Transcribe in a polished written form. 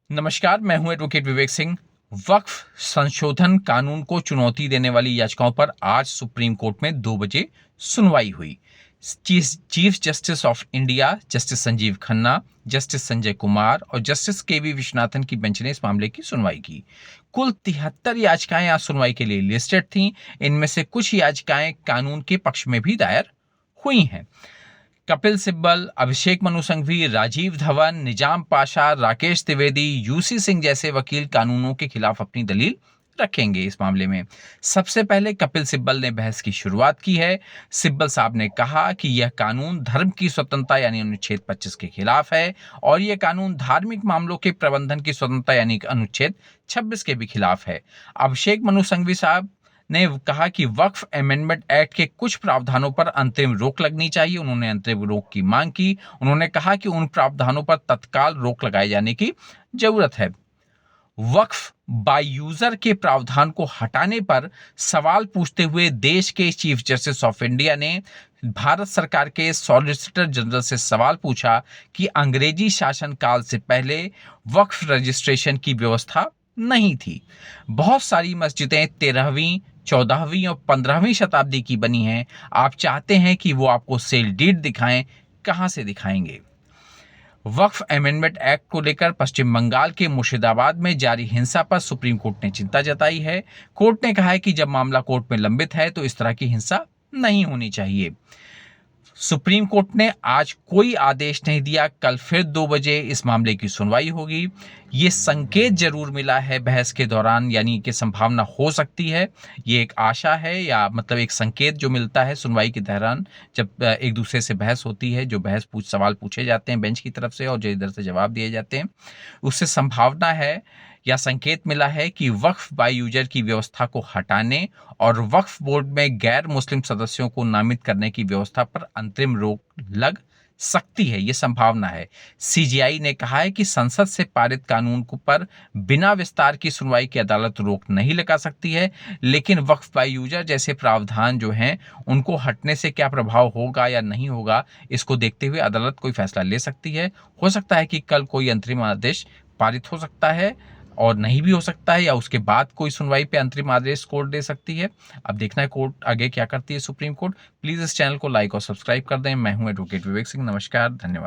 नमस्कार, मैं हूं एडवोकेट विवेक सिंह। वक्फ संशोधन कानून को चुनौती देने वाली याचिकाओं पर आज सुप्रीम कोर्ट में 2 बजे सुनवाई हुई। Chief justice of India justice Sanjeev Khanna, justice Sanjay Kumar और जस्टिस केवी विश्वनाथन की बेंच ने इस मामले की सुनवाई की। कुल 73 याचिकाएं आज सुनवाई के लिए लिस्टेड थीं। इनमें से कुछ याचिकाएं कानून के पक्ष में भी दायर हुई हैं। कपिल सिब्बल, अभिषेक मनु संघवी, राजीव धवन, निजाम पाशा, राकेश त्रिवेदी, यूसी सिंह जैसे वकील कानूनों के खिलाफ अपनी दलील रखेंगे इस मामले में। सबसे पहले कपिल सिब्बल ने बहस की शुरुआत की है। सिब्बल साहब ने कहा कि यह कानून धर्म की स्वतंत्रता यानी अनुच्छेद 25 के खिलाफ है और यह कानून धार्मिक मामलों के प्रबंधन की स्वतंत्रता यानी अनुच्छेद 26 के भी खिलाफ है। अभिषेक मनु संघवी साहब ने कहा कि वक्फ अमेंडमेंट एक्ट के कुछ प्रावधानों पर अंतरिम रोक लगनी चाहिए। उन्होंने अंतरिम रोक की मांग की। उन्होंने कहा कि उन प्रावधानों पर तत्काल रोक लगाए जाने की जरूरत है। वक्फ बाय यूजर के प्रावधान को हटाने पर सवाल पूछते हुए देश के चीफ जस्टिस ऑफ इंडिया ने भारत सरकार के सॉलिसिटर जनरल से सवाल पूछा कि अंग्रेजी शासन काल से पहले वक्फ रजिस्ट्रेशन की व्यवस्था नहीं थी। बहुत सारी मस्जिदें 13वीं, 14वीं और 15वीं शताब्दी की बनी हैं। आप चाहते हैं कि वो आपको सेल डीड दिखाएं, कहां से दिखाएंगे? वक्फ अमेंडमेंट एक्ट को लेकर पश्चिम बंगाल के मुर्शिदाबाद में जारी हिंसा पर सुप्रीम कोर्ट ने चिंता जताई है। कोर्ट ने कहा है कि जब मामला कोर्ट में लंबित है तो इस तरह की हिंसा नहीं होनी चाहिए। सुप्रीम कोर्ट ने आज कोई आदेश नहीं दिया। कल फिर 2 बजे इस मामले की सुनवाई होगी। ये संकेत जरूर मिला है बहस के दौरान, यानी कि संभावना हो सकती है। ये एक आशा है या मतलब एक संकेत जो मिलता है सुनवाई के दौरान, जब एक दूसरे से बहस होती है, जो सवाल पूछे जाते हैं बेंच की तरफ से और जो इधर से जवाब दिए जाते हैं, उससे संभावना है या संकेत मिला है कि वक्फ बाय यूजर की व्यवस्था को हटाने और वक्फ बोर्ड में गैर मुस्लिम सदस्यों को नामित करने की व्यवस्था पर अंतरिम रोक लग सकती है। ये संभावना है। सीजेआई ने कहा है कि संसद से पारित कानून पर बिना विस्तार की सुनवाई की अदालत रोक नहीं लगा सकती है, लेकिन वक्फ बाय यूजर जैसे प्रावधान जो हैं उनको हटने से क्या प्रभाव होगा या नहीं होगा, इसको देखते हुए अदालत कोई फैसला ले सकती है। हो सकता है कि कल कोई अंतरिम आदेश पारित हो सकता है और नहीं भी हो सकता है, या उसके बाद कोई सुनवाई पे अंतरिम आदेश कोर्ट दे सकती है। अब देखना है कोर्ट आगे क्या करती है सुप्रीम कोर्ट। प्लीज इस चैनल को लाइक और सब्सक्राइब कर दें। मैं हूं एडवोकेट विवेक सिंह। नमस्कार, धन्यवाद।